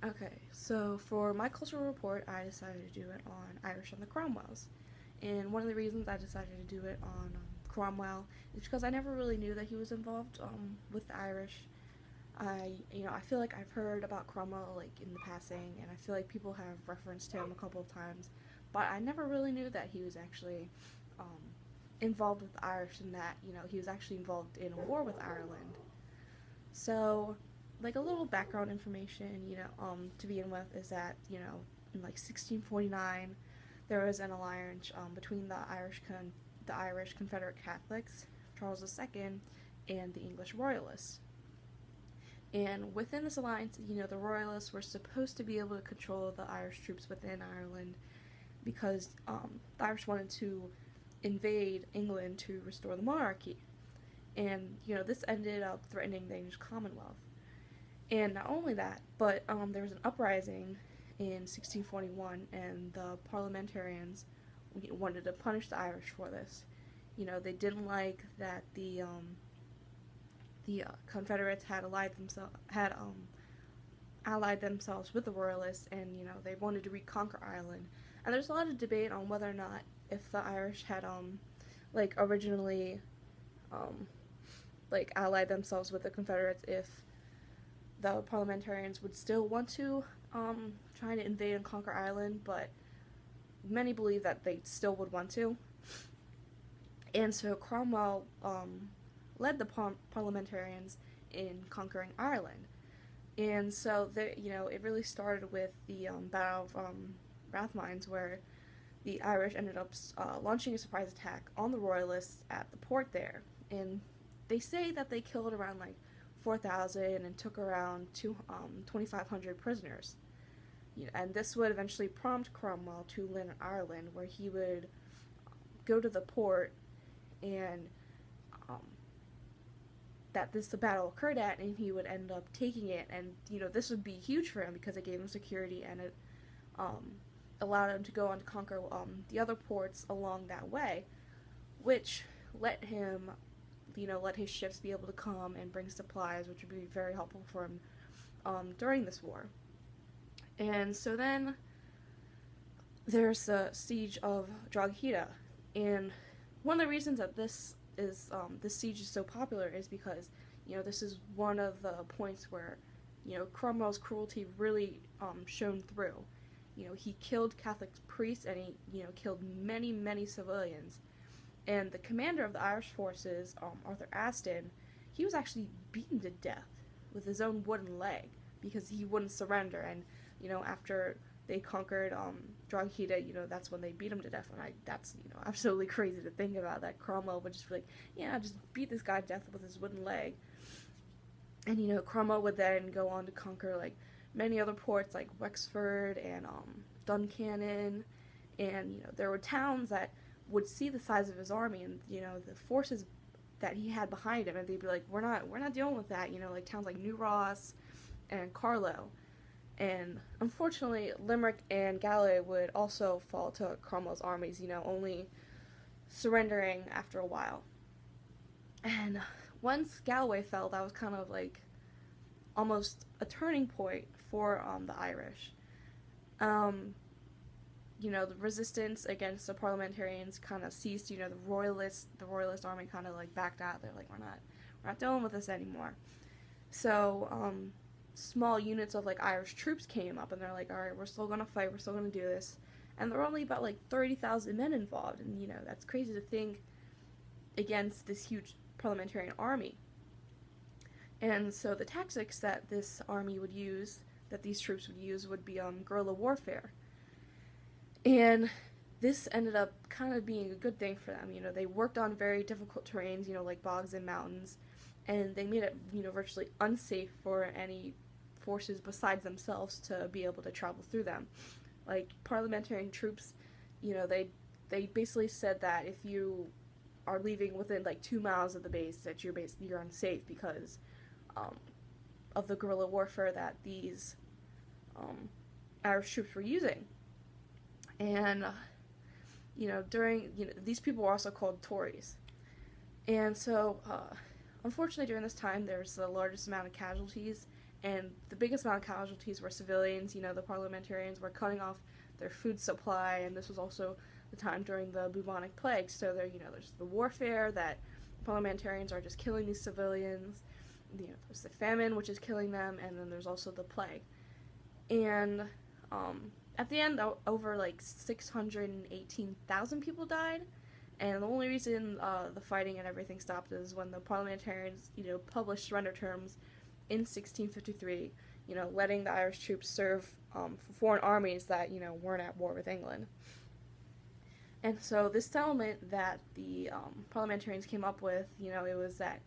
Okay, so for my cultural report, I decided to do it on Irish and the Cromwells. And one of the reasons I decided to do it on Cromwell is because I never really knew that he was involved with the Irish. I feel like I've heard about Cromwell like in the passing, and I feel like people have referenced him a couple of times, but I never really knew that he was actually um, involved with the Irish, and that he was actually involved in a war with Ireland. So, like a little background information, to begin with, is that in like 1649, there was an alliance between the Irish Confederate Catholics, Charles II, and the English Royalists. And within this alliance, the Royalists were supposed to be able to control the Irish troops within Ireland because the Irish wanted to invade England to restore the monarchy. And, this ended up threatening the English Commonwealth. And not only that, but there was an uprising in 1641, and the parliamentarians wanted to punish the Irish for this. They didn't like that the Confederates had allied themselves with the Royalists, and they wanted to reconquer Ireland. And there's a lot of debate on whether or not if the Irish had like originally like allied themselves with the Confederates, if the parliamentarians would still want to try to invade and conquer Ireland, but many believe that they still would want to. And so Cromwell led the parliamentarians in conquering Ireland. And so it really started with the Battle of Rathmines, where the Irish ended up launching a surprise attack on the Royalists at the port there. And they say that they killed around like 4,000 and took around 2,500 prisoners. And this would eventually prompt Cromwell to land in Ireland, where he would go to the port and that the battle occurred at, and he would end up taking it. And this would be huge for him because it gave him security, and it allowed him to go on to conquer the other ports along that way, which let him let his ships be able to come and bring supplies, which would be very helpful for him during this war. And so then there's the siege of Drogheda, and one of the reasons that this siege is so popular is because this is one of the points where Cromwell's cruelty really shone through. He killed Catholic priests, and he killed many civilians. And the commander of the Irish forces, Arthur Aston, he was actually beaten to death with his own wooden leg because he wouldn't surrender. And after they conquered Drogheda, that's when they beat him to death. And that's absolutely crazy to think about, that Cromwell would just be like, yeah, just beat this guy to death with his wooden leg. And Cromwell would then go on to conquer like many other ports like Wexford and Duncannon, and there were towns that would see the size of his army and the forces that he had behind him, and they'd be like, we're not dealing with that. Like towns like New Ross and Carlow. And unfortunately, Limerick and Galway would also fall to Cromwell's armies, only surrendering after a while. And once Galway fell, that was kind of like almost a turning point for the Irish. The resistance against the parliamentarians kind of ceased. The royalist army kind of like backed out. They're like, we're not dealing with this anymore. So small units of like Irish troops came up, and they're like, all right, we're still gonna fight, we're still gonna do this. And there were only about like 30,000 men involved, and that's crazy to think against this huge parliamentarian army. And so the tactics that this army would use, that these troops would use, would be guerrilla warfare. And this ended up kind of being a good thing for them. They worked on very difficult terrains, like bogs and mountains, and they made it, virtually unsafe for any forces besides themselves to be able to travel through them. Like parliamentarian troops, they basically said that if you are leaving within like 2 miles of the base, that you're unsafe because of the guerrilla warfare that these Irish troops were using. And these people were also called Tories. And so unfortunately during this time there was the largest amount of casualties, and the biggest amount of casualties were civilians. The parliamentarians were cutting off their food supply, and this was also the time during the bubonic plague. So there's the warfare that parliamentarians are just killing these civilians. There's the famine, which is killing them, and then there's also the plague. And at the end, over like 618,000 people died. And the only reason the fighting and everything stopped is when the parliamentarians, published surrender terms in 1653, letting the Irish troops serve for foreign armies that, weren't at war with England. And so this settlement that the parliamentarians came up with, it was that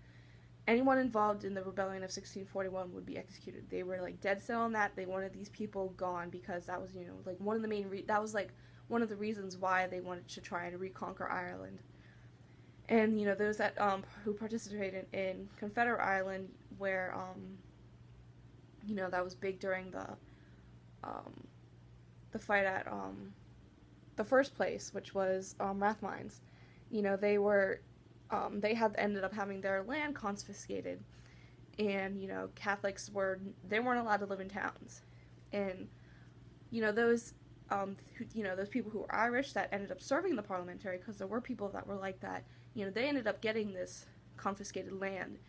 anyone involved in the rebellion of 1641 would be executed. They were like dead set on that. They wanted these people gone because that was, like one of the main that was like one of the reasons why they wanted to try and reconquer Ireland. And those that who participated in Confederate Ireland, where that was big during the fight at the first place, which was Rathmines. They had ended up having their land confiscated, and Catholics they weren't allowed to live in towns, and those those people who were Irish that ended up serving the parliamentary, because there were people that were like that, they ended up getting this confiscated land,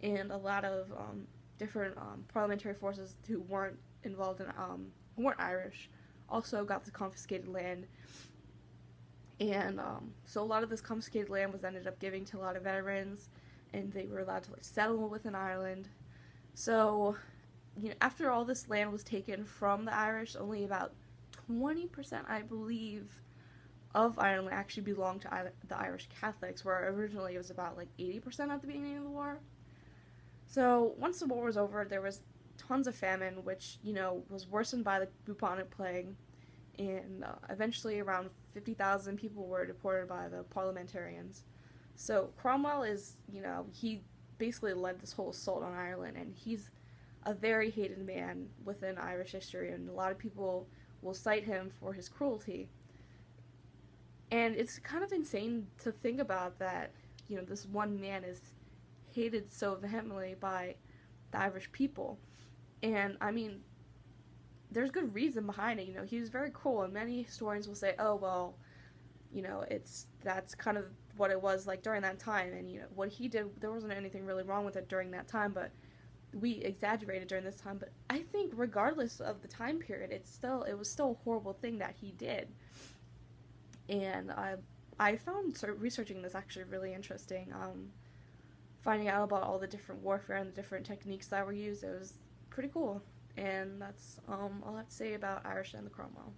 and a lot of different parliamentary forces who weren't involved in who weren't Irish also got the confiscated land. And so a lot of this confiscated land was ended up giving to a lot of veterans, and they were allowed to settle within Ireland. So, after all this land was taken from the Irish, only about 20%, I believe, of Ireland actually belonged to the Irish Catholics, where originally it was about 80% at the beginning of the war. So once the war was over, there was tons of famine, which was worsened by the bubonic plague. And eventually around 50,000 people were deported by the parliamentarians. So Cromwell he basically led this whole assault on Ireland, and he's a very hated man within Irish history, and a lot of people will cite him for his cruelty. And it's kind of insane to think about that, this one man is hated so vehemently by the Irish people. And, I mean, there's good reason behind it. He was very cruel, and many historians will say, oh, well, that's kind of what it was like during that time, and what he did, there wasn't anything really wrong with it during that time, but we exaggerated during this time. But I think regardless of the time period, it was still a horrible thing that he did. And I found researching this actually really interesting, finding out about all the different warfare and the different techniques that were used. It was pretty cool. And that's all I have to say about Irish and the Cromwell.